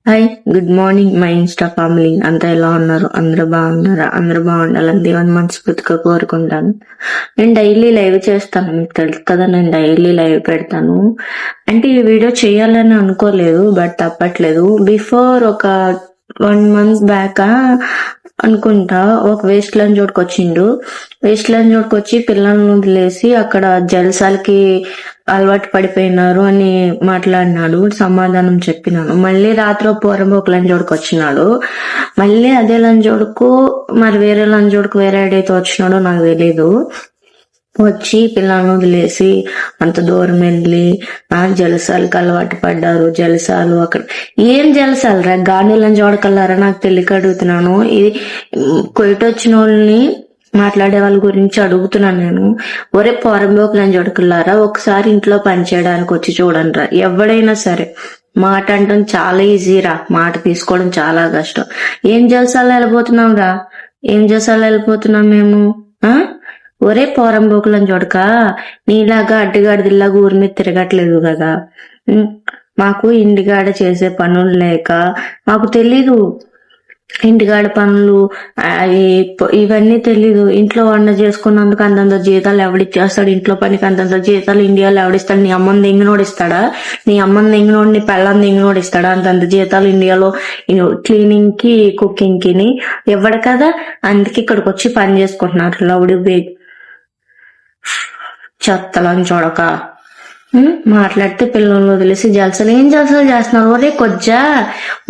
Hi, good morning my Insta family. అంతా ఎలా ఉన్నారు? అందరూ బాగున్నారా? అందరూ బాగుండాలని దేవుని మనస్ఫూర్తిగా కోరుకుంటాను. నేను డైలీ లైవ్ చేస్తాను, మీకు తెలుసు కదా, నేను డైలీ లైవ్ పెడతాను. అంటే ఈ వీడియో చేయాలని అనుకోలేదు, బట్ తప్పట్లేదు. బిఫోర్ ఒక 1 month బ్యాక్ అనుకుంటా ఒక వేస్ట్ ల్యాండ్ చోటుకు వచ్చిండు. వేస్ట్ ల్యాండ్ చోటుకు వచ్చి పిల్లల్ని వదిలేసి అక్కడ జలసాలకి అలవాటు పడిపోయినారు అని మాట్లాడినాడు. సమాధానం చెప్పినాను. మళ్ళీ రాత్రి పోరంబోకు లంజోడుకు వచ్చినాడు. మళ్ళీ అదే లంజోడుకు మరి వేరే లంజోడుకు వేరే ఐడియాతో వచ్చినాడో నాకు తెలీదు. వచ్చి పిల్లలను వదిలేసి అంత దూరం వెళ్ళి జలసాలకు అలవాటు పడ్డారు. జలసాలు అక్కడ ఏం జలసాలు రా, గాంధీలను చూడకల్లారా నాకు తెలియక అడుగుతున్నాను. ఇది కొయిటొచ్చిన వాళ్ళని మాట్లాడే వాళ్ళ గురించి అడుగుతున్నాను నేను. ఒరే పోరంబోకులను చూడకల్లారా, ఒకసారి ఇంట్లో పని చేయడానికి వచ్చి చూడండి రా. ఎవడైనా సరే మాట అంటాం చాలా ఈజీరా, మాట తీసుకోవడం చాలా కష్టం. ఏం జలసాలు వెళ్ళిపోతున్నాం రా, ఏం జలసాలు వెళ్ళిపోతున్నాం మేము. ఒరే పోరంబోకులని చూడక, నీలాగా అడ్డగాడిదిలాగా ఊరి మీద తిరగట్లేదు కదా. మాకు ఇంటికాడ చేసే పనులు లేక మాకు తెలీదు. ఇంటికాడ పనులు ఇవన్నీ తెలీదు. ఇంట్లో వంట చేసుకున్నందుకు అంతంత జీతాలు ఎవడిచ్చేస్తాడు? ఇంట్లో పనికి అంతంత జీతాలు ఇండియాలో ఎవడిస్తాడు? నీ అమ్మని దెంగినోడు ఇస్తాడా? నీ అమ్మని దెంగినోడు నీ పెళ్ళని దెంగినోడు ఇస్తాడా అంతంత జీతాలు ఇండియాలో? క్లీనింగ్ కి కుకింగ్ కి ఇవ్వడు కదా. అందుకే ఇక్కడికి వచ్చి పని చేసుకుంటున్నారు లౌడి బేగ్ చెత్తలని చూడక. మాట్లాడితే పిల్లల్ని వదిలేసి జలసాలు ఏం జలసాలు చేస్తున్నారు? ఒరే కొజ్జా,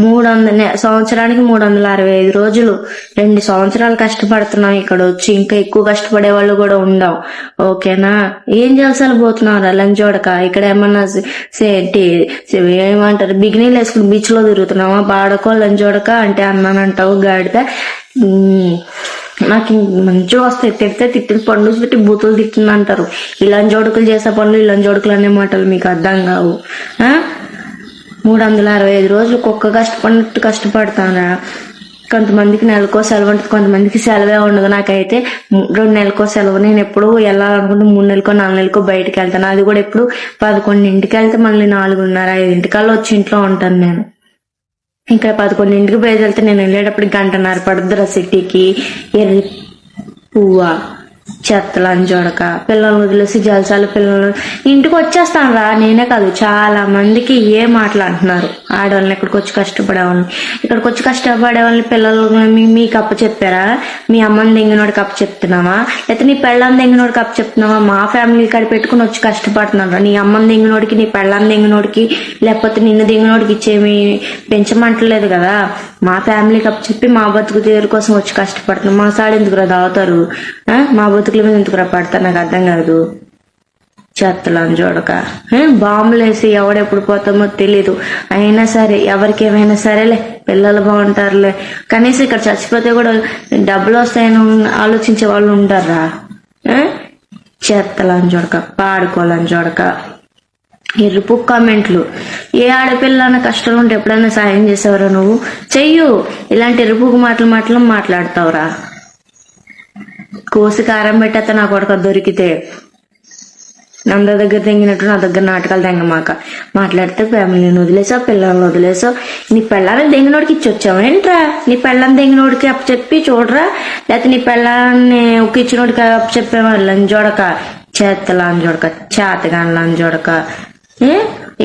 300 సంవత్సరానికి 365 రోజులు 2 సంవత్సరాలు కష్టపడుతున్నాం ఇక్కడ వచ్చి. ఇంకా ఎక్కువ కష్టపడే వాళ్ళు కూడా ఉందాం, ఓకేనా? ఏం జలసాలు పోతున్నారు లంచోడక? ఇక్కడ ఏమన్నా ఏమంటారు, బిగినీలు వేసుకుని బీచ్ లో తిరుగుతున్నావా? పాడకో లంచోడక అంటే అన్నానంటావు గాడితే. నాకు మంచిగా వస్తాయి, తిడితే తిట్టిన పండు పెట్టి బూతులు తిట్టింది అంటారు. ఇలా జోడుకులు చేసే పనులు ఇలా జోడుకులు అనే మాటలు మీకు అర్థం కావు. 365 రోజులు కుక్క కష్టపడినట్టు కష్టపడతానా? కొంతమందికి నెలకో సెలవు ఉంటుంది, కొంతమందికి సెలవే ఉండదు. నాకైతే 2 నెలలకో సెలవు. నేను ఎప్పుడు వెళ్ళాలనుకుంటే 3 నెలలకో 4 నెలలకో బయటకు వెళ్తాను. అది కూడా ఎప్పుడు 11ంటికి వెళ్తే మళ్ళీ 4:30, 5 వచ్చి ఇంట్లో ఉంటాను నేను. ఇంకా 11ంటికి బయలుదేరితే నేను వెళ్ళేటప్పుడు 1:30 పడుద్దిరా సిటీకి. ఎర్రి పువ్వా, చెత్తలని చూడక, పిల్లల్ని వదిలేసి జలసాలు పిల్లలు ఇంటికి వచ్చేస్తాను రా. నేనే కాదు, చాలా మందికి ఏ మాట్లాడుతున్నారు. ఆడవాళ్ళని ఇక్కడికి వచ్చి కష్టపడేవాళ్ళని, ఇక్కడికి వచ్చి కష్టపడే వాళ్ళని పిల్లలు మీకు అప్ప చెప్పారా? మీ అమ్మని దెంగినోడికి అప్ప చెప్తున్నావా? లేకపోతే నీ పెళ్ళాన్ని దెంగినోడికి అప్ప చెప్తున్నావా? మా ఫ్యామిలీ కాడ పెట్టుకుని వచ్చి కష్టపడుతున్నారా? నీ అమ్మని దెంగినోడికి, నీ పెళ్ళాన్ని దెంగినోడికి, లేకపోతే నిన్ను దెంగినోడికి ఇచ్చేమి పెంచమంటలేదు కదా. మా ఫ్యామిలీకి అప్ప చెప్పి మా బతుకు తీరు కోసం వచ్చి కష్టపడుతున్నాం. మా సాడు ఎందుకురా దావుతారు? మా బతుకుల మీద ఎందుకురా పడతారు? నాకు అర్థం కాదు. చెత్తలని చూడక బాంబులు వేసి ఎవడెప్పుడు పోతామో తెలీదు. అయినా సరే ఎవరికి ఏమైనా సరేలే, పిల్లలు బాగుంటారులే. కనీసం ఇక్కడ చచ్చిపోతే కూడా డబ్బులు వస్తాయని ఆలోచించే వాళ్ళు ఉంటారా? చెత్తలని చూడక, పాడుకోవాలని చూడక. ఎరుపు కామెంట్లు. ఏ ఆడపిల్ల కష్టాలు ఉంటే ఎప్పుడైనా సాయం చేసేవరా నువ్వు? చెయ్యు. ఇలాంటి ఎరుపు మాటలు మాట్లాడతావురా? కోసి కారం పెట్టేస్తా నా కొడుకు దొరికితే. అందరి దగ్గర తెంగినట్టు నా దగ్గర నాటకాలు తెంగమాక. మాట్లాడితే ఫ్యామిలీని వదిలేసావు, పిల్లల్ని వదిలేసావు. నీ పెళ్ళాన్ని దెంగినోడికి ఇచ్చి వచ్చావు ఏంట్రా? నీ పెళ్ళాన్ని దెంగినోడికి అప్పు చెప్పి చూడరా, లేకపోతే నీ పెళ్ళాన్ని ఒక ఇచ్చినోడికి అప్పు చెప్పేవాళ్ళని చూడక. చేతలని చూడక, చేతగాని చూడక.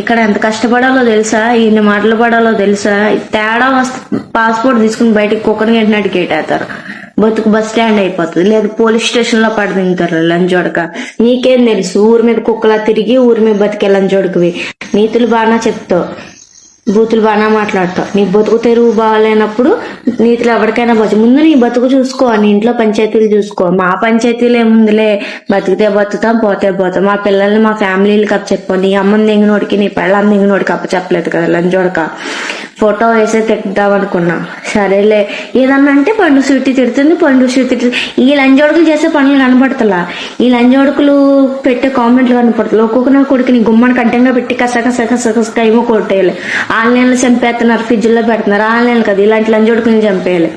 ఇక్కడ ఎంత కష్టపడాలో తెలుసా? ఎన్ని మాటలు పడాలో తెలుసా? తేడా వస్తే పాస్పోర్ట్ తీసుకుని బయటకు కుక్కని గంటనాడు కేటేస్తారు. బతుకు బస్ స్టాండ్ అయిపోతుంది, లేదు పోలీస్ స్టేషన్ లో పడదింటారు లంచోడక. నీకేం తెలుసు? ఊరి మీద కుక్కలా తిరిగి ఊరి మీద బతికే లంచోడకవి. నీతులు బాగా చెప్తావు, బూతులు బాగా మాట్లాడతావు. నీ బతుకు తెరువు బాగాలేనప్పుడు నీతులు ఎవరికైనా పోవచ్చు. ముందు నీ బతుకు చూసుకో, నీ ఇంట్లో పంచాయతీలు చూసుకో. మా పంచాయతీలు ఏముందిలే, బతికితే బతుకుతాం, పోతే పోతాం. మా పిల్లల్ని మా ఫ్యామిలీలకి అప్ప చెప్పు. నీ అమ్మని దెంగినోడికి, నీ పెళ్ళని దెంగినోడికి అప్ప చెప్పలేదు కదా లంచోడక. ఫోటో వేసే తిడదాం అనుకున్నా, సరేలే. ఏదన్నా అంటే పండు స్వీట్ తిడుతుంది, పండు స్వీట్ తిడుతుంది. ఈ లంజోడుకులు చేసే పనులు కనపడతలా, ఈ లంజోడుకులు పెట్టే కామెంట్లు కనపడతలు. ఒక్కొక్క నా కొడుకుని గుమ్మని కడ్డంగా పెట్టి కస ఏమో కొట్టేయాలి. ఆన్లైన్లో చంపేస్తున్నారు, ఫ్రిడ్జ్ లో పెడుతున్నారు. ఆన్లైన్ కదా, ఇలాంటి లంజోడుకుని చంపేయాలి.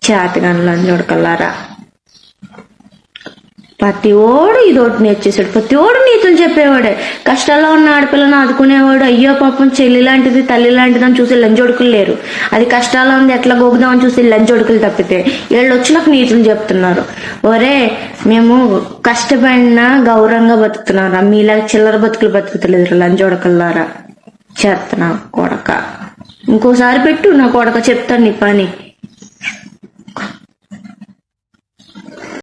చేతగాని లంజోడుకల్లారా. ప్రతి ఓడు ఇదోటి నేర్చేసాడు, ప్రతి ఓడు నీతులు చెప్పేవాడే. కష్టాల్లో ఉన్న ఆడపిల్లను ఆదుకునేవాడు. అయ్యో పాపం చెల్లి లాంటిది తల్లి లాంటిది అని చూసి లంచొడుకులు లేరు. అది కష్టాల్లో ఉంది ఎట్లా గోగుదామని చూసి లంచొడుకులు తప్పితే వీళ్ళు వచ్చి నాకు నీతులు చెప్తున్నారు. ఒరే, మేము కష్టపడినా గౌరవంగా బతుకుతున్నారా, మీలాగా చిల్లర బతుకులు బతుకుతలేదు లంచొడకల్లారా. చేస్తున్నా కొడక, ఇంకోసారి పెట్టు నా కొడక, చెప్తాను నీ పని.